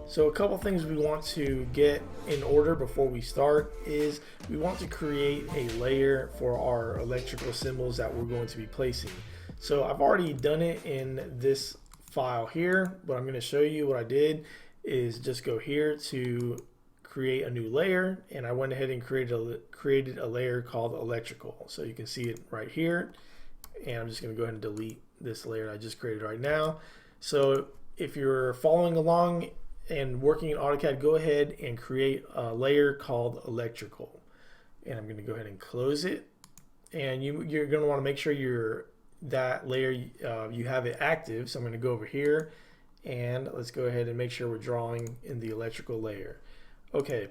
So a couple things we want to get in order before we start is we want to create a layer for our electrical symbols that we're going to be placing. So I've already done it in this file here, but I'm going to show you what I did is just go here to create a new layer, and I went ahead and created a layer called electrical. So you can see it right here, and I'm just going to go ahead and delete this layer I just created right now. So if you're following along and working in AutoCAD, go ahead and create a layer called electrical. And I'm going to go ahead and close it. And you're going to want to make sure that layer you have it active. So I'm going to go over here and let's go ahead and make sure we're drawing in the electrical layer. Okay,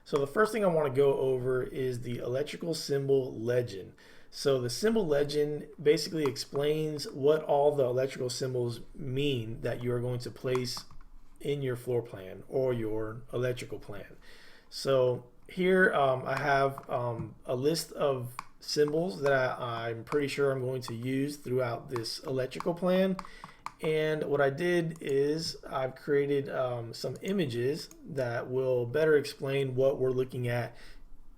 so the first thing I want to go over is the electrical symbol legend. So the symbol legend basically explains what all the electrical symbols mean that you are going to place in your floor plan or your electrical plan. So here I have a list of symbols that I'm pretty sure I'm going to use throughout this electrical plan. And what I did is I've created some images that will better explain what we're looking at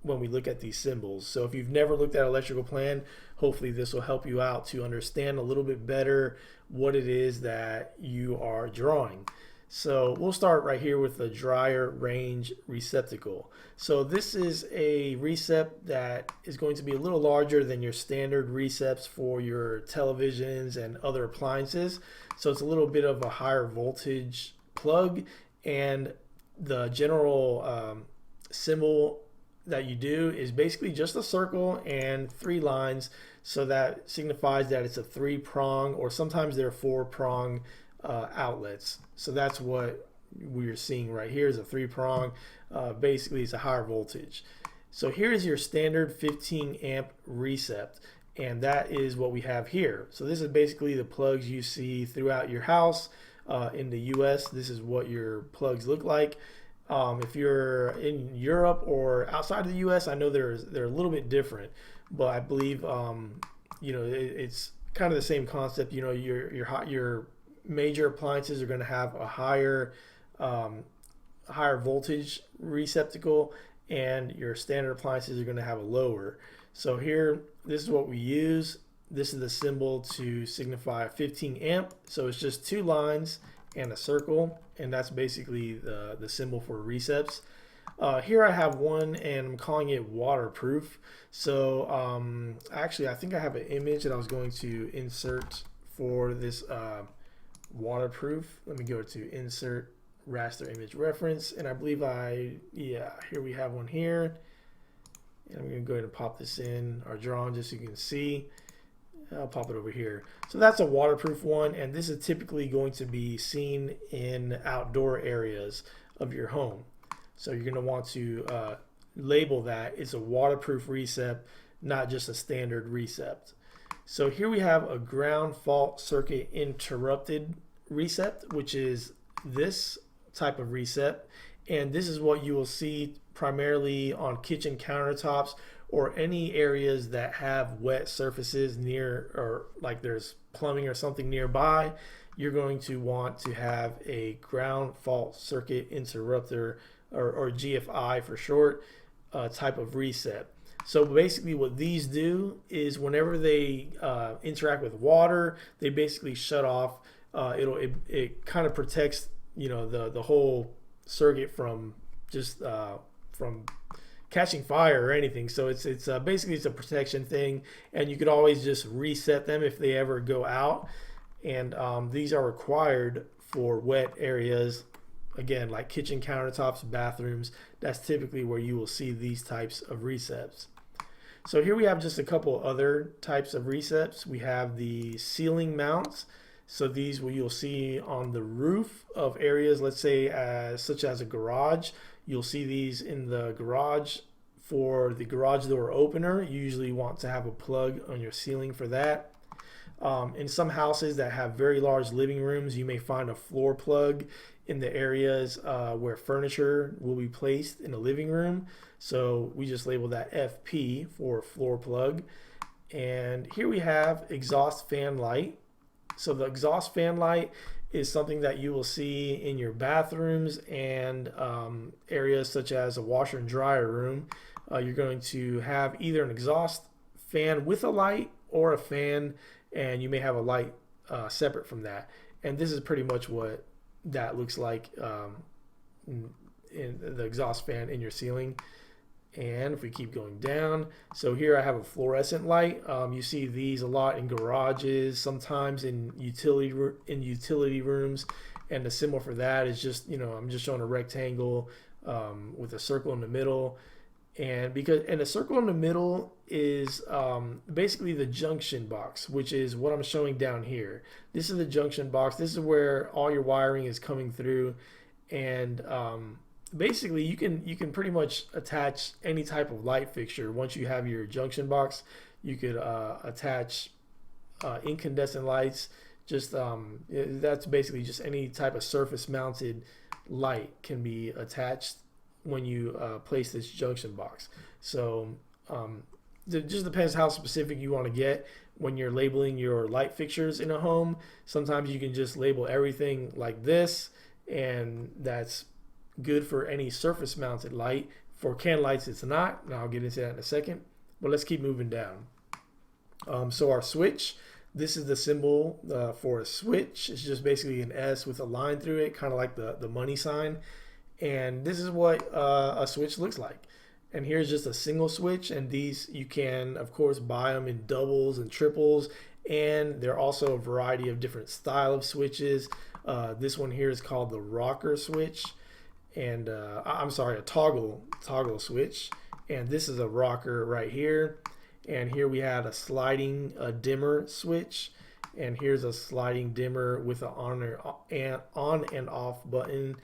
when we look at these symbols. So if you've never looked at electrical plan, hopefully this will help you out to understand a little bit better what it is that you are drawing. So we'll start right here with the dryer range receptacle. So this is a recept that is going to be a little larger than your standard receps for your televisions and other appliances. So it's a little bit of a higher voltage plug, and the general symbol that you do is basically just a circle and 3 lines, so that signifies that it's a 3-prong, or sometimes they're 4-prong outlets. So that's what we're seeing right here is a 3-prong. Basically it's a higher voltage. So here is your standard 15 amp recept, and that is what we have here. So this is basically the plugs you see throughout your house. In the US, this is what your plugs look like. If you're in Europe or outside of the US, I know they're a little bit different, but I believe it's kind of the same concept. You know, your major appliances are going to have a higher voltage receptacle, and your standard appliances are going to have a lower. So here, this is what we use. This is the symbol to signify 15 amp. So it's just 2 lines and a circle, and that's basically the symbol for receps. Here I have one, and I'm calling it waterproof. So actually I think I have an image that I was going to insert for this waterproof. Let me go to insert raster image reference, and I believe here we have one here, and I'm going to go ahead and pop this in our drawing just so you can see. I'll pop it over here. So that's a waterproof one, and this is typically going to be seen in outdoor areas of your home. So you're going to want to label that it's a waterproof recept, not just a standard recept. So here we have a ground fault circuit interrupted recept, which is this type of recept, and this is what you will see primarily on kitchen countertops or any areas that have wet surfaces near, or like there's plumbing or something nearby. You're going to want to have a ground fault circuit interrupter, or GFI for short, type of reset. So basically what these do is whenever they interact with water, they basically shut off. It kind of protects the whole circuit from just from catching fire or anything. So it's basically it's a protection thing, and you could always just reset them if they ever go out. And these are required for wet areas, again, like kitchen countertops, bathrooms. That's typically where you will see these types of resets. So here we have just a couple other types of resets. We have the ceiling mounts. So these you'll see on the roof of areas, let's say such as a garage. You'll see these in the garage. For the garage door opener, you usually want to have a plug on your ceiling for that. In some houses that have very large living rooms, you may find a floor plug in the areas where furniture will be placed in the living room. So we just label that FP for floor plug. And here we have exhaust fan light. So the exhaust fan light is something that you will see in your bathrooms and areas such as a washer and dryer room. You're going to have either an exhaust fan with a light or a fan, and you may have a light separate from that. And this is pretty much what that looks like in the exhaust fan in your ceiling. And if we keep going down, so here I have a fluorescent light. You see these a lot in garages, sometimes in utility rooms, and the symbol for that is just, I'm just showing a rectangle with a circle in the middle, and the circle in the middle is basically the junction box, which is what I'm showing down here. This is the junction box. This is where all your wiring is coming through, and basically you can pretty much attach any type of light fixture. Once you have your junction box, you could attach incandescent lights. Just that's basically just any type of surface mounted light can be attached when you place this junction box. So it just depends how specific you want to get when you're labeling your light fixtures in a home. Sometimes you can just label everything like this, and that's good for any surface mounted light. For can lights it's not, and I'll get into that in a second, but let's keep moving down. So our switch, this is the symbol for a switch. It's just basically an S with a line through it, kind of like the money sign, and this is what a switch looks like. And here's just a single switch, and these you can of course buy them in doubles and triples, and there are also a variety of different style of switches. This one here is called the rocker switch, and I'm sorry, a toggle switch, and this is a rocker right here. And here we had a sliding dimmer switch, and here's a sliding dimmer with an on and off button.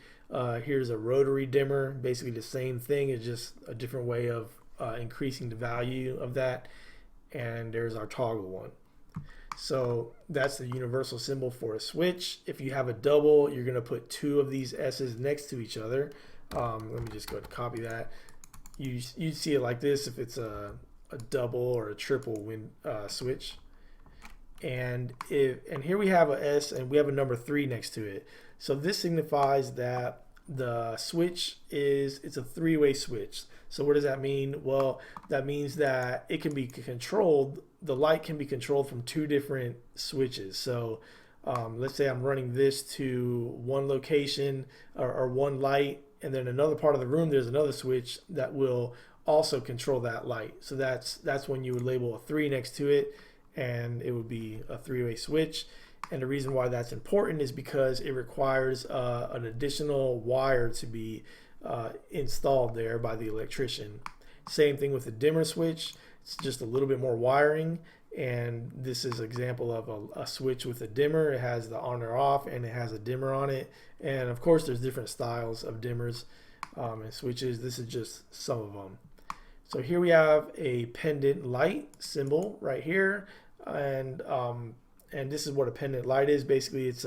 Here's a rotary dimmer, basically the same thing, it's just a different way of increasing the value of that. And there's our toggle one. So that's the universal symbol for a switch. If you have a double, you're going to put two of these S's next to each other. Let me just go ahead and copy that. You see it like this if it's a double or a triple switch. And here we have a S, and we have a number 3 next to it. So this signifies that the switch it's a three-way switch. So what does that mean? Well, that means that it can be controlled. The light can be controlled from 2 different switches. So let's say I'm running this to one location or one light, and then another part of the room there's another switch that will also control that light. So that's when you would label a 3 next to it, and it would be a three-way switch. And the reason why that's important is because it requires an additional wire to be installed there by the electrician. Same thing with the dimmer switch. It's just a little bit more wiring, and this is an example of a switch with a dimmer. It has the on or off, and it has a dimmer on it. And of course there's different styles of dimmers and switches. This is just some of them. So here we have a pendant light symbol right here, and this is what a pendant light is. Basically, it's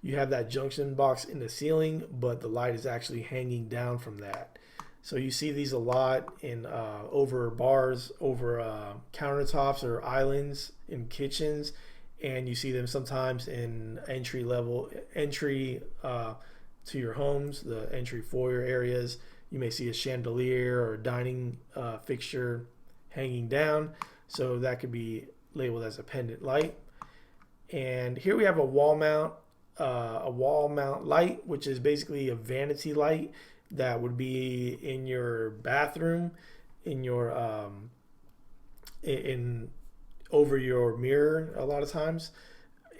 you have that junction box in the ceiling, but the light is actually hanging down from that. So you see these a lot in over bars, over countertops or islands in kitchens, and you see them sometimes in entry to your homes, the entry foyer areas. You may see a chandelier or a dining fixture hanging down, so that could be labeled as a pendant light. And here we have a wall mount light, which is basically a vanity light that would be in your bathroom, in your over your mirror a lot of times.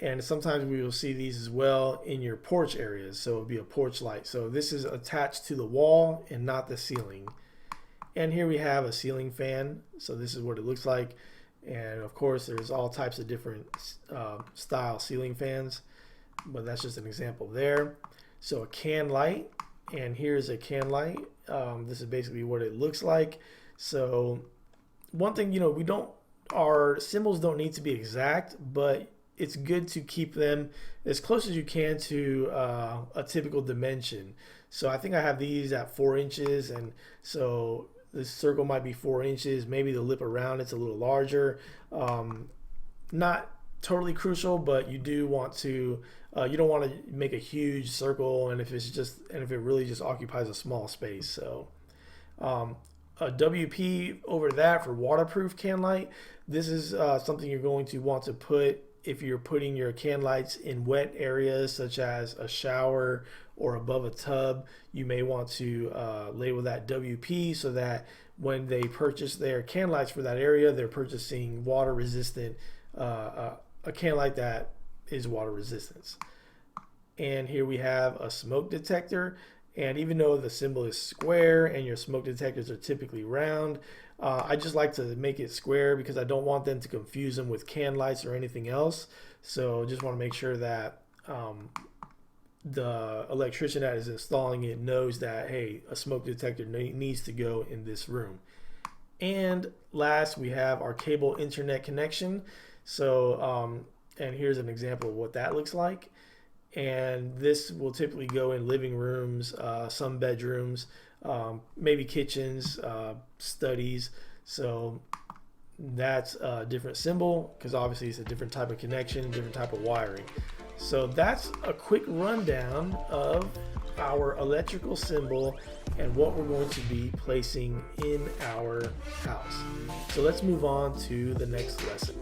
And sometimes we will see these as well in your porch areas. So it would be a porch light. So this is attached to the wall and not the ceiling. And here we have a ceiling fan. So this is what it looks like. And of course, there's all types of different style ceiling fans, but that's just an example there. So a can light, and here's a can light. This is basically what it looks like. So one thing, our symbols don't need to be exact, but it's good to keep them as close as you can to a typical dimension. So I think I have these at 4 inches, and so this circle might be 4 inches. Maybe the lip around it's a little larger. Not totally crucial, but you do want to you don't want to make a huge circle, and if it really just occupies a small space. So a WP over that for waterproof can light. This is something you're going to want to put if you're putting your can lights in wet areas such as a shower or above a tub. You may want to label that WP so that when they purchase their can lights for that area, they're purchasing water resistant, a can light that is water resistance. And here we have a smoke detector. And even though the symbol is square and your smoke detectors are typically round, I just like to make it square because I don't want them to confuse them with can lights or anything else. So just want to make sure that the electrician that is installing it knows that, hey, a smoke detector needs to go in this room. And last, we have our cable internet connection. So, and here's an example of what that looks like. And this will typically go in living rooms, some bedrooms, maybe kitchens, studies. So that's a different symbol because obviously it's a different type of connection, different type of wiring. So that's a quick rundown of our electrical symbol and what we're going to be placing in our house. So let's move on to the next lesson.